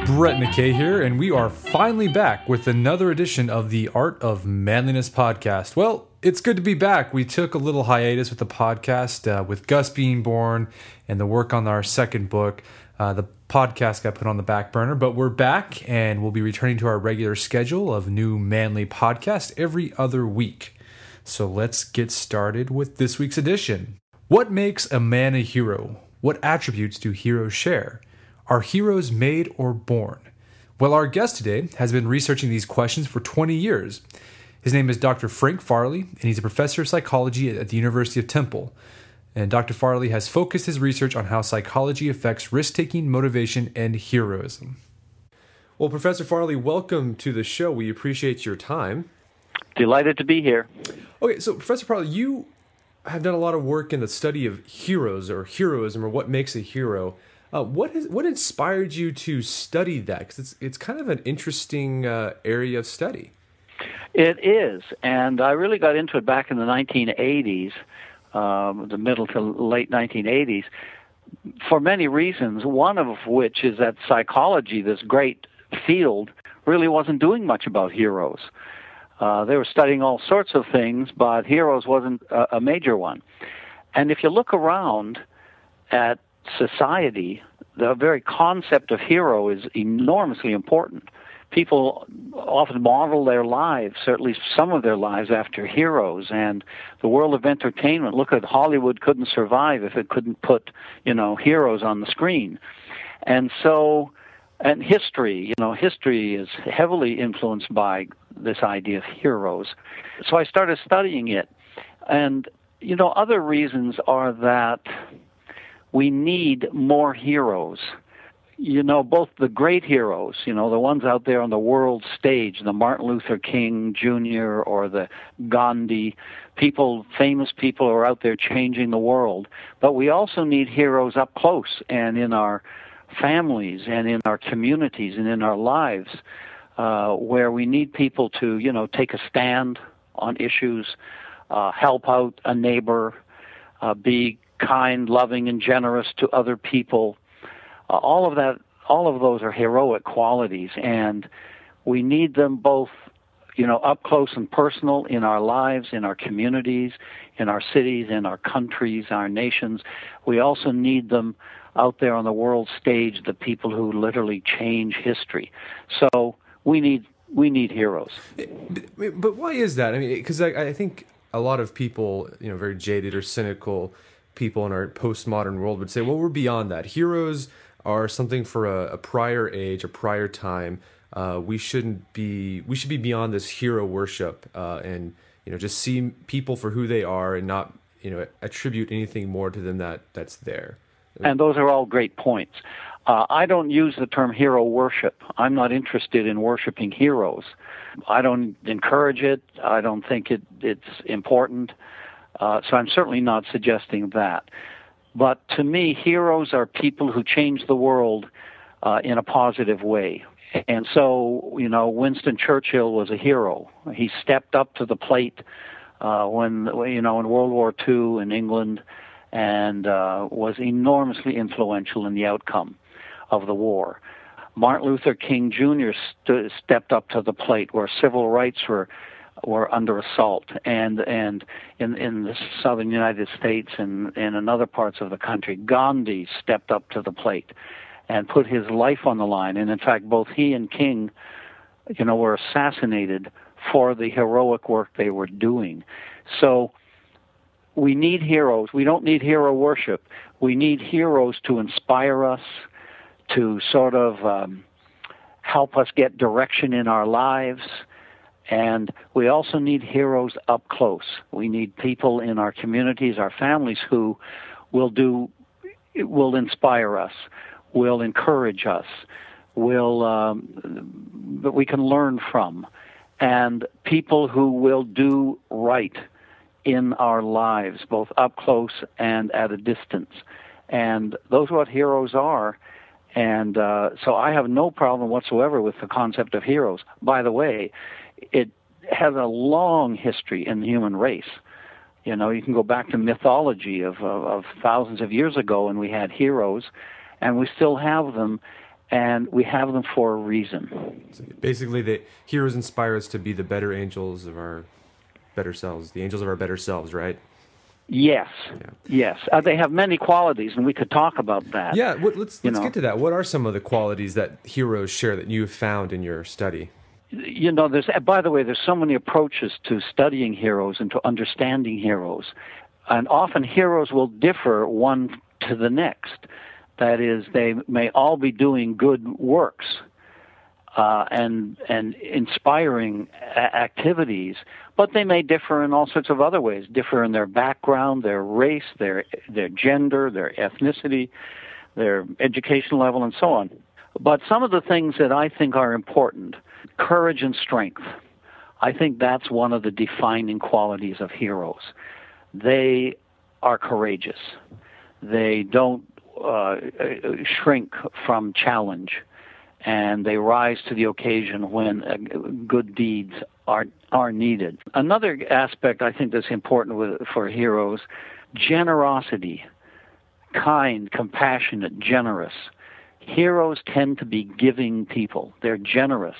Brett McKay here, and we are finally back with another edition of the Art of Manliness podcast. Well, it's good to be back. We took a little hiatus with the podcast with Gus being born and the work on our second book. The podcast got put on the back burner, but we're back and we'll be returning to our regular schedule of new manly podcast every other week. So let's get started with this week's edition. What makes a man a hero? What attributes do heroes share? Are heroes made or born? Well, our guest today has been researching these questions for 20 years. His name is Dr. Frank Farley, and he's a professor of psychology at the University of Temple. And Dr. Farley has focused his research on how psychology affects risk-taking, motivation, and heroism. Well, Professor Farley, welcome to the show. We appreciate your time. Delighted to be here. Okay, so Professor Farley, you have done a lot of work in the study of heroes or heroism or what makes a hero. What inspired you to study that? Because it's kind of an interesting area of study. It is, and I really got into it back in the 1980s, the middle to late 1980s, for many reasons, one of which is that psychology, this great field, really wasn't doing much about heroes. They were studying all sorts of things, but heroes wasn't a major one. And if you look around at society, the very concept of hero is enormously important. People often model their lives, or at least some of their lives, after heroes. And the world of entertainment, look at Hollywood, couldn't survive if it couldn't put, heroes on the screen. And so, and history, history is heavily influenced by this idea of heroes. So I started studying it. And, other reasons are that we need more heroes. Both the great heroes, the ones out there on the world stage, the Martin Luther King Jr. or the Gandhi, famous people who are out there changing the world. But we also need heroes up close and in our families and in our communities and in our lives, where we need people to, take a stand on issues, help out a neighbor, be kind, loving, and generous to other people. All of those are heroic qualities, and we need them both, up close and personal in our lives, in our communities, in our cities, in our countries, our nations. We also need them out there on the world stage, the people who literally change history. So we need heroes. But why is that? I mean, because I think a lot of people, very jaded or cynical people in our postmodern world would say, well, we're beyond that. Heroes are something for a prior age, a prior time. We should be beyond this hero worship, and just see people for who they are and not attribute anything more to them that's there. And those are all great points. I don't use the term hero worship. I'm not interested in worshiping heroes. I don't encourage it. I don't think it's important. So I'm certainly not suggesting that. But to me, heroes are people who change the world in a positive way. And so, Winston Churchill was a hero. He stepped up to the plate when in World War II in England, and was enormously influential in the outcome of the war. Martin Luther King Jr. stepped up to the plate where civil rights were under assault, and in the southern United States and in other parts of the country. Gandhi stepped up to the plate and put his life on the line. And in fact, both he and King, were assassinated for the heroic work they were doing. So we need heroes. We don't need hero worship. We need heroes to inspire us, to sort of help us get direction in our lives. And we also need heroes up close. We need people in our communities, our families, who will inspire us, will encourage us, that we can learn from, and people who will do right in our lives, both up close and at a distance. And those are what heroes are. And so I have no problem whatsoever with the concept of heroes. By the way, it has a long history in the human race. You can go back to mythology of thousands of years ago, and we had heroes, and we still have them. and we have them for a reason. So basically, the heroes inspire us to be the better angels of our better selves, the angels of our better selves, right? Yes, Yeah. yes. They have many qualities, and we could talk about that. Yeah, let's get to that. What are some of the qualities that heroes share that you have found in your study? By the way, there's so many approaches to studying heroes and to understanding heroes. And often heroes will differ one to the next. That is, they may all be doing good works and inspiring activities, but they may differ in all sorts of other ways, differ in their background, their race, their gender, their ethnicity, their education level, and so on. But some of the things that I think are important, courage and strength, I think that's one of the defining qualities of heroes. They are courageous. They don't shrink from challenge, and they rise to the occasion when good deeds are needed. Another aspect I think that's important for heroes, generosity, kind, compassionate, generous. Heroes tend to be giving people. They're generous.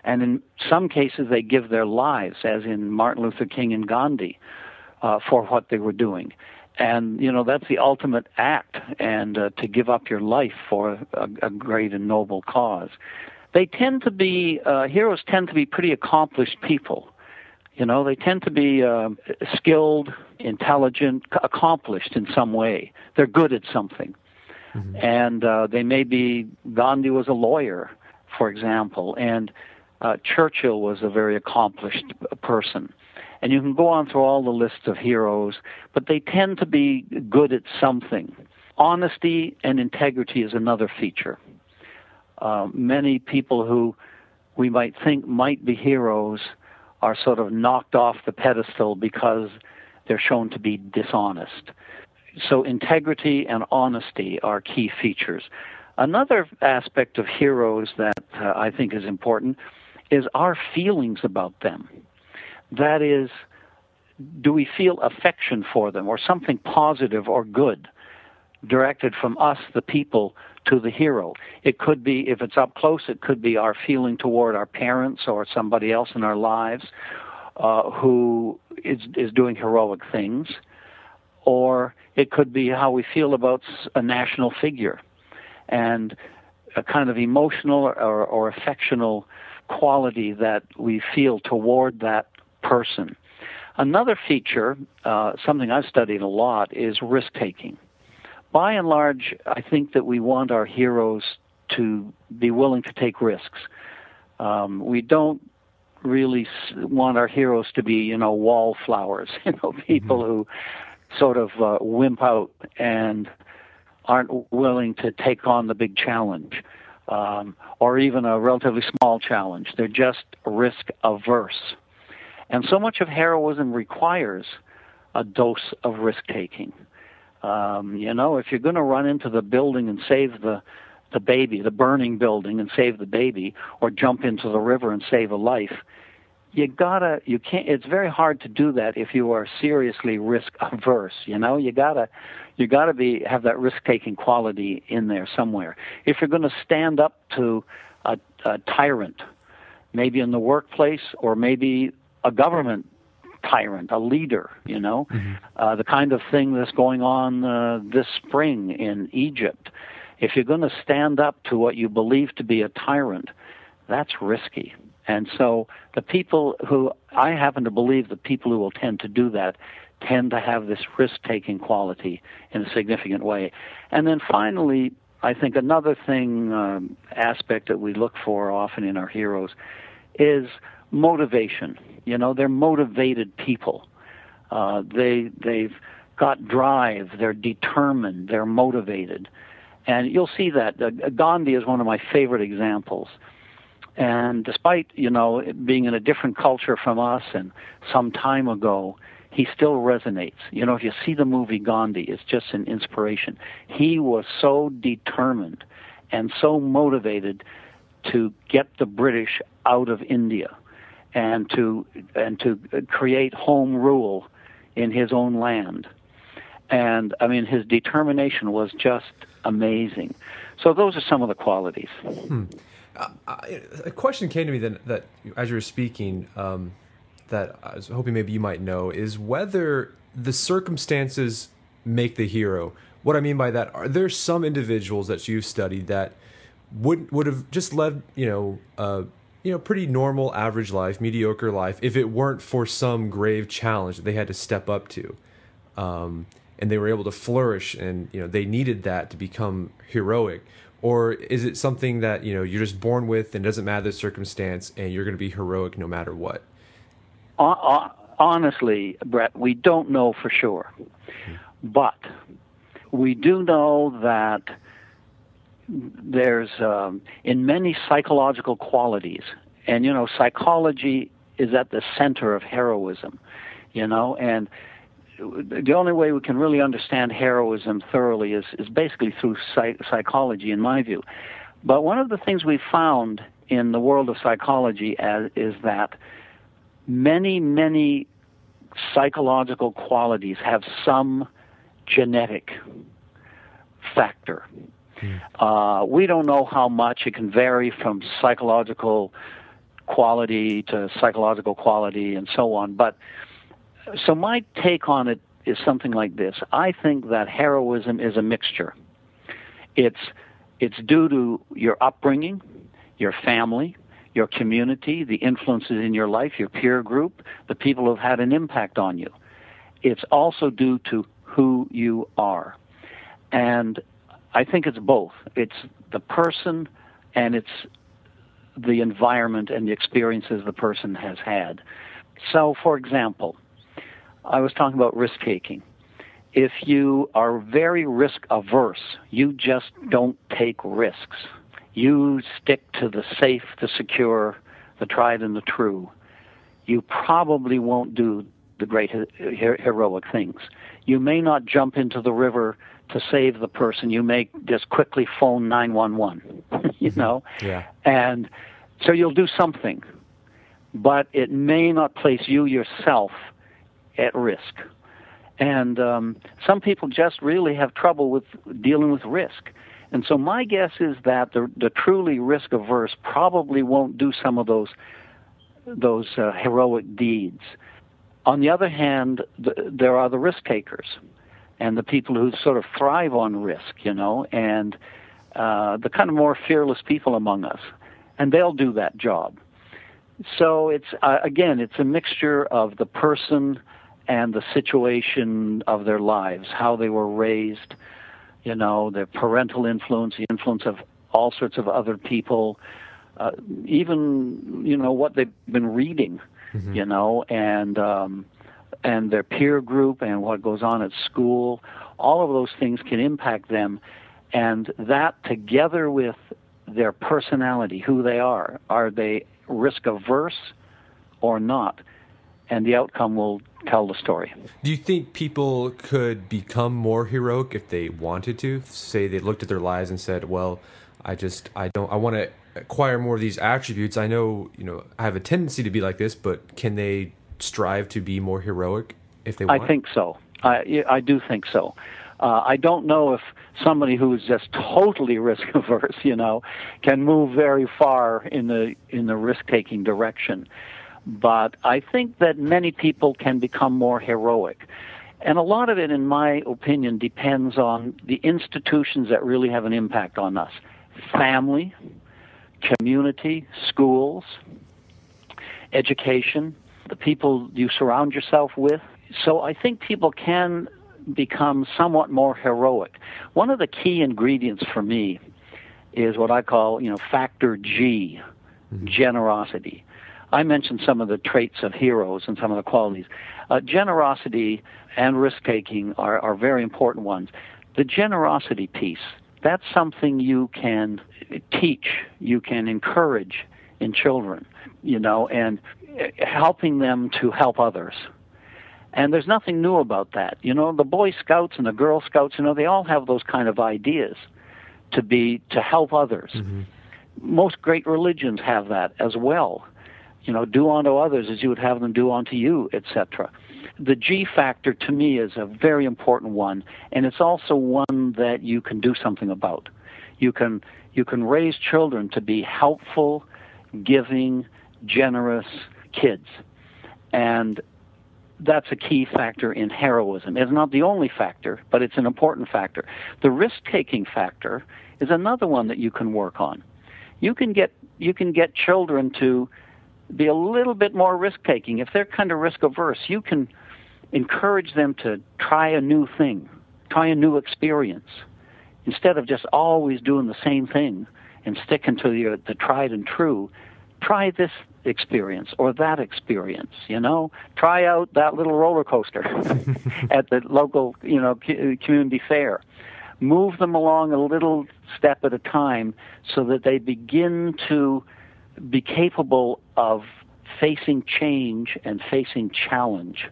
And in some cases, they give their lives, as in Martin Luther King and Gandhi, for what they were doing. And, that's the ultimate act, and to give up your life for a great and noble cause. They tend to be, heroes tend to be pretty accomplished people. They tend to be skilled, intelligent, accomplished in some way. They're good at something. Mm-hmm. And they may be, Gandhi was a lawyer, for example, and Churchill was a very accomplished person. And you can go on through all the lists of heroes, but they tend to be good at something. Honesty and integrity is another feature. Many people who we might think might be heroes are sort of knocked off the pedestal because they're shown to be dishonest. So integrity and honesty are key features. Another aspect of heroes that I think is important is our feelings about them. That is, do we feel affection for them or something positive or good directed from us, the people, to the hero? It could be, if it's up close, it could be our feeling toward our parents or somebody else in our lives who is doing heroic things. Or it could be how we feel about a national figure and a kind of emotional or affectional quality that we feel toward that person. Another feature, something I've studied a lot, is risk-taking. By and large, I think that we want our heroes to be willing to take risks. We don't really want our heroes to be, wallflowers, people who sort of wimp out and aren't willing to take on the big challenge, or even a relatively small challenge. They're just risk-averse. And so much of heroism requires a dose of risk-taking. If you're going to run into the building and save the baby, the burning building and save the baby, or jump into the river and save a life, it's very hard to do that if you are seriously risk-averse. You gotta have that risk-taking quality in there somewhere. If you're going to stand up to a tyrant, maybe in the workplace or maybe a government tyrant, a leader, the kind of thing that's going on this spring in Egypt. If you're going to stand up to what you believe to be a tyrant, that's risky. And so I happen to believe the people who will tend to do that tend to have this risk-taking quality in a significant way. And then finally, I think another thing, aspect that we look for often in our heroes is motivation. They're motivated people. They've got drive. They're determined. They're motivated. And you'll see that. Gandhi is one of my favorite examples. And despite, being in a different culture from us and some time ago, he still resonates. If you see the movie Gandhi, it's just an inspiration. He was so determined and so motivated to get the British out of India and to create home rule in his own land. And, his determination was just amazing. So those are some of the qualities. A question came to me that as you were speaking, that I was hoping maybe you might know, is whether the circumstances make the hero. What I mean by that, are there some individuals that you've studied that would have just led pretty normal, average life, mediocre life, if it weren't for some grave challenge that they had to step up to, and they were able to flourish, and they needed that to become heroic? Or is it something that you're just born with, and it doesn't matter the circumstance, and you're going to be heroic no matter what? Honestly, Brett, we don't know for sure, but we do know that there's in many psychological qualities, and psychology is at the center of heroism, and the only way we can really understand heroism thoroughly is basically through psychology, in my view. But one of the things we found in the world of psychology is that many psychological qualities have some genetic factor. We don't know how much. It can vary from psychological quality to psychological quality and so on. But so my take on it is something like this. I think that heroism is a mixture. It's due to your upbringing, your family, your community, the influences in your life, your peer group, the people who have had an impact on you. It's also due to who you are. And I think it's both. It's the person, and it's the environment and the experiences the person has had. So, for example, I was talking about risk-taking. If you are very risk-averse, you just don't take risks. You stick to the safe, the secure, the tried and the true. You probably won't do the great heroic things. You may not jump into the river to save the person. You may just quickly phone 911, Yeah. And so you'll do something, but it may not place you yourself at risk. And some people just really have trouble with dealing with risk. And so my guess is that the truly risk-averse probably won't do some of those heroic deeds. On the other hand, there are the risk-takers and the people who sort of thrive on risk, and the kind of more fearless people among us. And they'll do that job. So it's a mixture of the person and the situation of their lives, how they were raised, their parental influence, the influence of all sorts of other people, even, what they've been reading, and their peer group and what goes on at school. All of those things can impact them, and that together with their personality, who they are they risk-averse or not? And the outcome will tell the story. Do you think people could become more heroic if they wanted to? Say they looked at their lives and said, well, I want to acquire more of these attributes. I know, I have a tendency to be like this, but can they strive to be more heroic if they want? I think so. I do think so. I don't know if somebody who is just totally risk-averse, can move very far in the risk-taking direction. But I think that many people can become more heroic. And a lot of it, in my opinion, depends on the institutions that really have an impact on us. Family, community, schools, education, the people you surround yourself with. So I think people can become somewhat more heroic. One of the key ingredients for me is what I call, factor G, generosity. I mentioned some of the traits of heroes and some of the qualities. Generosity and risk-taking are very important ones. The generosity piece, that's something you can teach, you can encourage in children, and helping them to help others. And there's nothing new about that. The Boy Scouts and the Girl Scouts, they all have those kind of ideas to help others. Mm-hmm. Most great religions have that as well. Do unto others as you would have them do unto you, etc. The G factor, to me, is a very important one, and it's also one that you can do something about. You can raise children to be helpful, giving, generous kids. And that's a key factor in heroism. It's not the only factor, but it's an important factor. The risk-taking factor is another one that you can work on. You can get children to be a little bit more risk-taking. If they're kind of risk-averse, you can encourage them to try a new thing, try a new experience, instead of just always doing the same thing and sticking to the tried and true. Try this experience or that experience, Try out that little roller coaster at the local, community fair. Move them along a little step at a time so that they begin to be capable of facing change and facing challenge.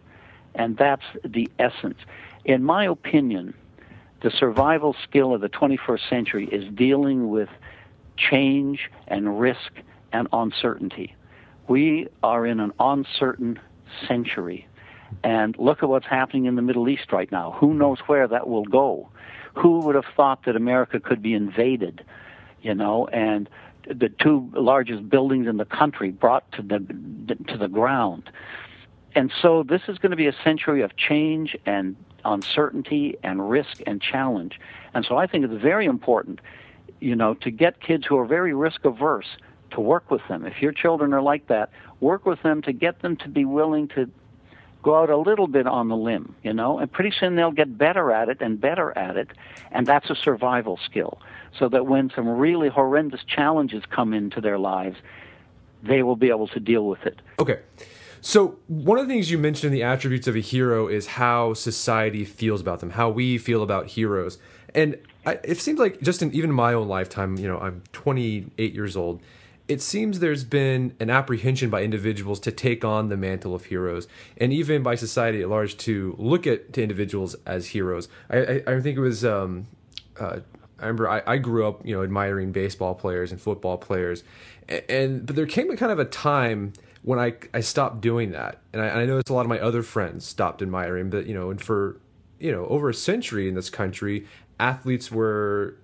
And that's the essence. In my opinion, the survival skill of the 21st century is dealing with change and risk and uncertainty. We are in an uncertain century. And look at what's happening in the Middle East right now. Who knows where that will go? Who would have thought that America could be invaded, and the two largest buildings in the country brought to the ground? And so this is going to be a century of change and uncertainty and risk and challenge. And so I think it's very important, to get kids who are very risk-averse to work with them. If your children are like that, work with them to get them to be willing to go out a little bit on the limb, and pretty soon they'll get better at it, and that's a survival skill, so that when some really horrendous challenges come into their lives, they will be able to deal with it. Okay. So one of the things you mentioned in the attributes of a hero is how society feels about them, how we feel about heroes. And it seems like just even in my own lifetime, I'm 28 years old, it seems there's been an apprehension by individuals to take on the mantle of heroes, and even by society at large to look to individuals as heroes. I think it was, I remember I grew up, admiring baseball players and football players, but there came a time when I stopped doing that, and I noticed a lot of my other friends stopped admiring. But and for over a century in this country, athletes were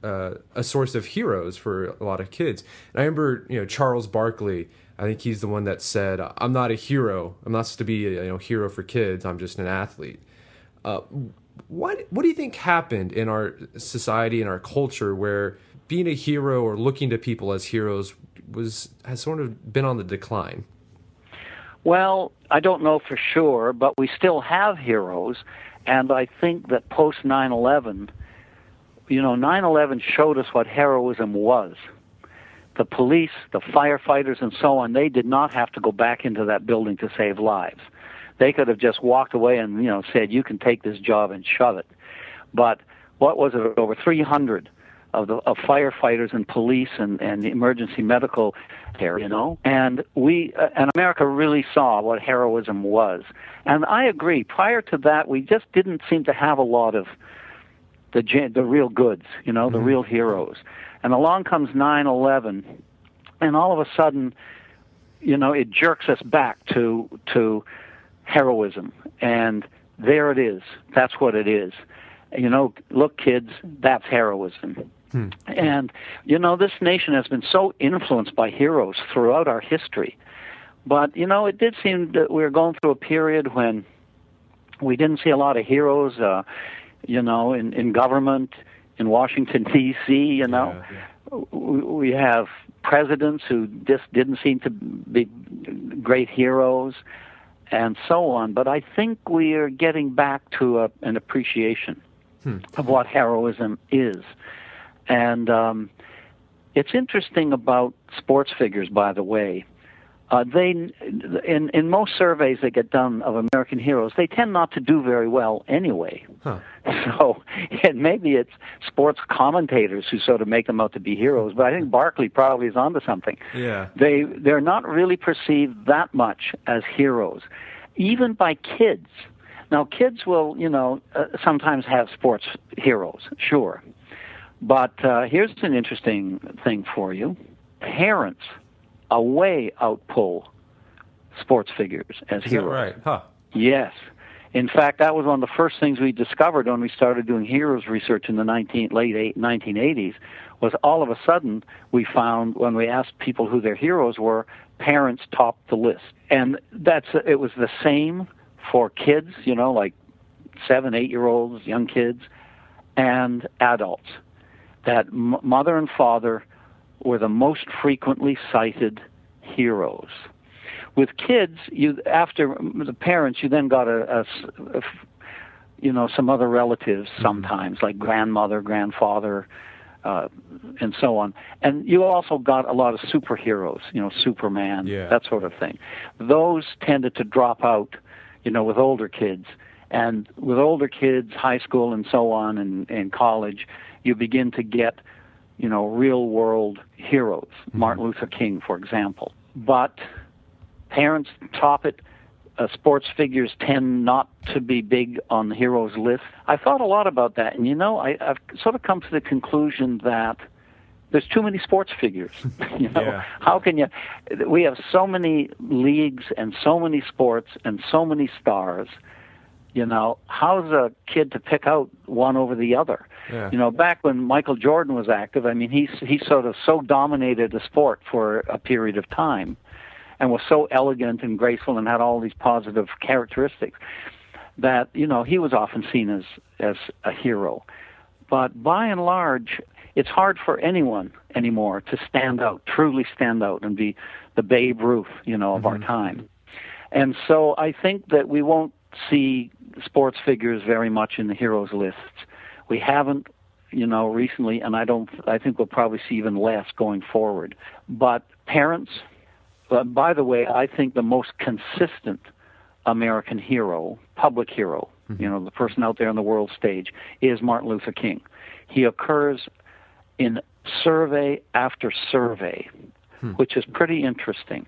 a source of heroes for a lot of kids. And I remember Charles Barkley. I think he's the one that said, "I'm not a hero. I'm not supposed to be a hero for kids. I'm just an athlete." What do you think happened in our society and our culture where being a hero or looking to people as heroes has sort of been on the decline? Well, I don't know for sure, but we still have heroes, and I think that post 9/11, 9/11 showed us what heroism was. The police, the firefighters, and so on, they did not have to go back into that building to save lives. They could have just walked away and, said, you can take this job and shove it. But what was it, over 300 of firefighters and police and emergency medical care, and and America really saw what heroism was. And I agree, prior to that, we just didn't seem to have a lot of the real goods, the real heroes. And along comes 9/11, and all of a sudden, it jerks us back to heroism. And there it is. That's what it is. Look, kids, that's heroism. And, this nation has been so influenced by heroes throughout our history. But, it did seem that we were going through a period when we didn't see a lot of heroes, in government, in Washington, D.C., We have presidents who just didn't seem to be great heroes and so on. But I think we are getting back to an appreciation of what heroism is. And it's interesting about sports figures, by the way. In most surveys that get done of American heroes, they tend not to do very well anyway. Huh. So, and maybe it's sports commentators who sort of make them out to be heroes, but I think Barkley probably is onto something. Yeah. They're not really perceived that much as heroes, even by kids. Now, kids will, sometimes have sports heroes, sure. But here's an interesting thing for you. Parents way outpull sports figures as heroes. Is that right? Huh. Yes. In fact, that was one of the first things we discovered when we started doing heroes research in the late 1980s, was all of a sudden we found when we asked people who their heroes were, parents topped the list. And it was the same for kids, like 7, 8-year-olds, young kids, and adults. That mother and father were the most frequently cited heroes. With kids, after the parents, you then got some other relatives sometimes, like grandmother, grandfather, and so on. And you also got a lot of superheroes, Superman, that sort of thing. Those tended to drop out, with older kids. And with older kids, high school and so on, and college, you begin to get, real-world heroes. Martin Luther King, for example. But parents top it. Sports figures tend not to be big on the heroes list. I thought a lot about that, and I've sort of come to the conclusion that there's too many sports figures. How can you? We have so many leagues and so many sports and so many stars. How's a kid to pick out one over the other? Yeah. Back when Michael Jordan was active, he sort of so dominated the sport for a period of time, and was so elegant and graceful and had all these positive characteristics that, he was often seen as a hero. But by and large, it's hard for anyone anymore to stand out, truly stand out and be the Babe Ruth, of our time. And so I think that we won't see sports figures very much in the heroes lists. We haven't, recently, and I think we'll probably see even less going forward. But parents, by the way, I think the most consistent American hero, public hero, the person out there on the world stage, is Martin Luther King. He occurs in survey after survey, which is pretty interesting.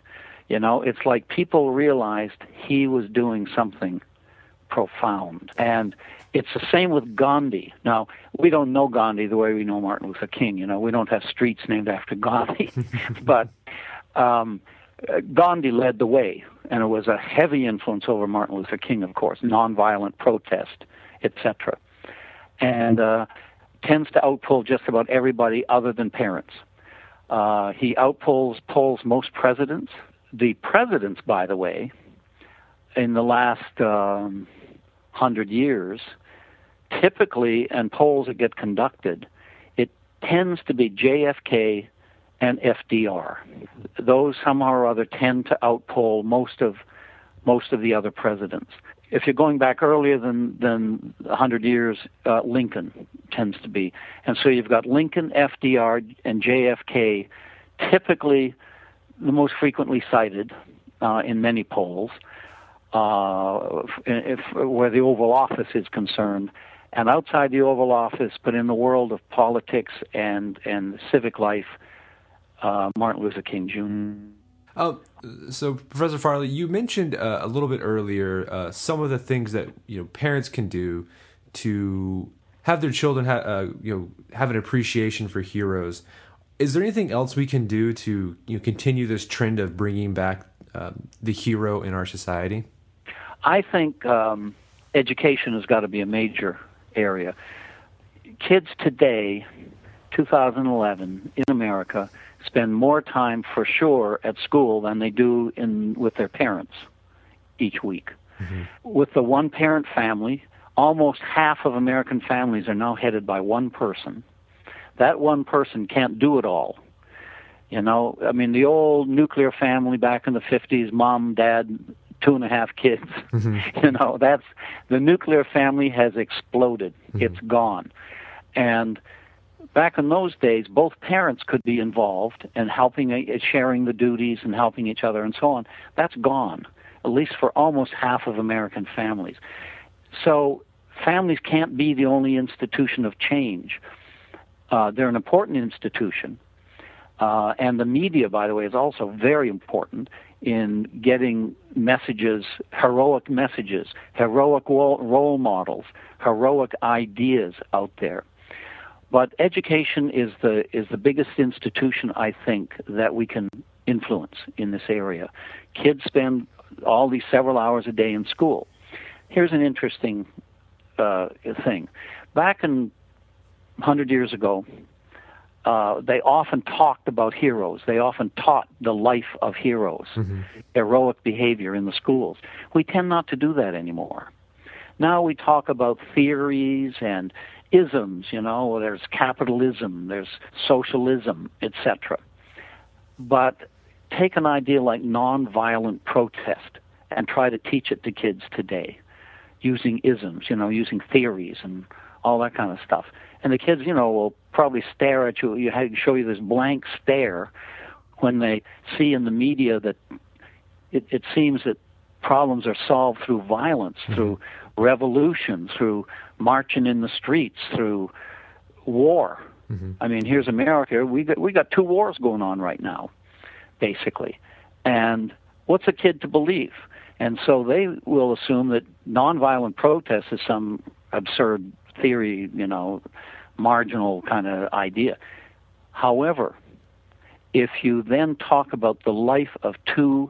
It's like people realized he was doing something profound. And it's the same with Gandhi. Now, we don't know Gandhi the way we know Martin Luther King. We don't have streets named after Gandhi. But Gandhi led the way, and it was a heavy influence over Martin Luther King, of course, nonviolent protest, etc. And tends to outpull just about everybody other than parents. He polls most presidents. The presidents, by the way, in the last 100 years, typically, and polls that get conducted, it tends to be JFK and FDR. Those somehow or other tend to outpoll most of the other presidents. If you're going back earlier than 100 years, Lincoln tends to be. And so you've got Lincoln, FDR, and JFK, typically the most frequently cited in many polls, where the Oval Office is concerned. And outside the Oval Office, but in the world of politics and civic life, Martin Luther King Jr. So, Professor Farley, you mentioned a little bit earlier some of the things that parents can do to have their children have an appreciation for heroes. Is there anything else we can do to continue this trend of bringing back the hero in our society? I think education has got to be a major area. Kids today, 2011, in America, spend more time for sure at school than they do with their parents each week. Mm-hmm. With the one-parent family, almost half of American families are now headed by one person. That one person can't do it all. The old nuclear family back in the 50s, mom, dad, 2.5 kids, mm-hmm. That's the nuclear family has exploded. Mm-hmm. It's gone. And back in those days, both parents could be involved in sharing the duties and helping each other and so on. That's gone, at least for almost half of American families. So families can't be the only institution of change. They're an important institution. And the media, by the way, is also very important in getting heroic messages, heroic role models, heroic ideas out there. But education is the biggest institution, I think, that we can influence in this area. Kids spend all these several hours a day in school. here's an interesting thing. Back in 100 years ago, they often talked about heroes. They often taught the life of heroes, heroic behavior in the schools. We tend not to do that anymore. Now we talk about theories and isms, there's capitalism, there's socialism, etc. But take an idea like nonviolent protest and try to teach it to kids today using isms, using theories and all that kind of stuff. And the kids, will probably stare at you, show you this blank stare when they see in the media that it seems that problems are solved through violence, through revolution, through marching in the streets, through war. I mean, here's America. We got 2 wars going on right now, basically. And what's a kid to believe? And so they will assume that nonviolent protest is some absurd theory, marginal kind of idea. However, if you then talk about the life of 2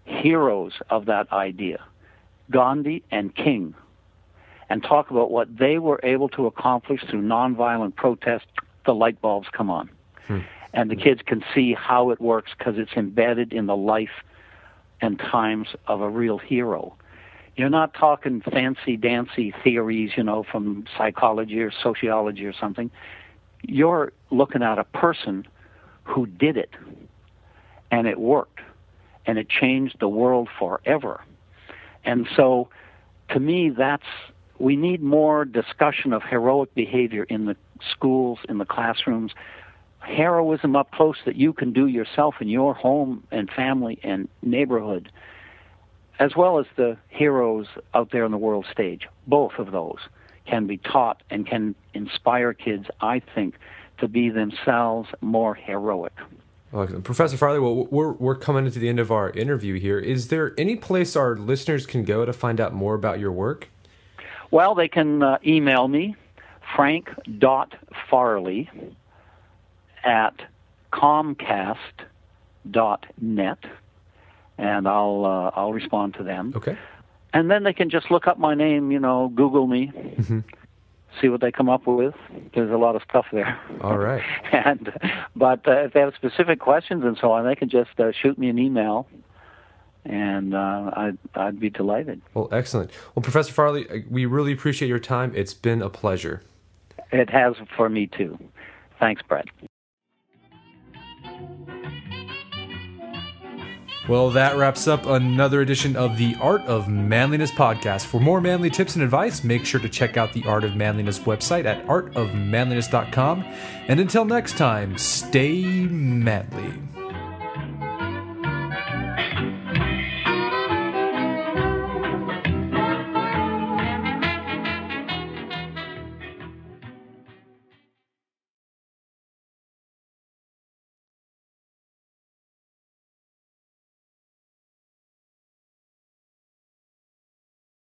heroes of that idea, Gandhi and King, and talk about what they were able to accomplish through nonviolent protest, the light bulbs come on. And the kids can see how it works because it's embedded in the life and times of a real hero. You're not talking fancy-dancy theories, from psychology or sociology or something. You're looking at a person who did it, and it worked, and it changed the world forever. And so, to me, we need more discussion of heroic behavior in the schools, in the classrooms, heroism up close that you can do yourself in your home and family and neighborhood, as well as the heroes out there on the world stage. Both of those can be taught and can inspire kids, I think, to be themselves more heroic. Well, Professor Farley, well, we're coming to the end of our interview here. Is there any place our listeners can go to find out more about your work? Well, they can email me, frank.farley at comcast.net, and I'll respond to them. Okay. And then they can just look up my name, Google me, see what they come up with. There's a lot of stuff there. All right. But if they have specific questions and so on, they can just shoot me an email, and I'd be delighted. Well, excellent. Well, Professor Farley, we really appreciate your time. It's been a pleasure. It has for me, too. Thanks, Brett. Well, that wraps up another edition of the Art of Manliness podcast. For more manly tips and advice, make sure to check out the Art of Manliness website at artofmanliness.com. And until next time, stay manly.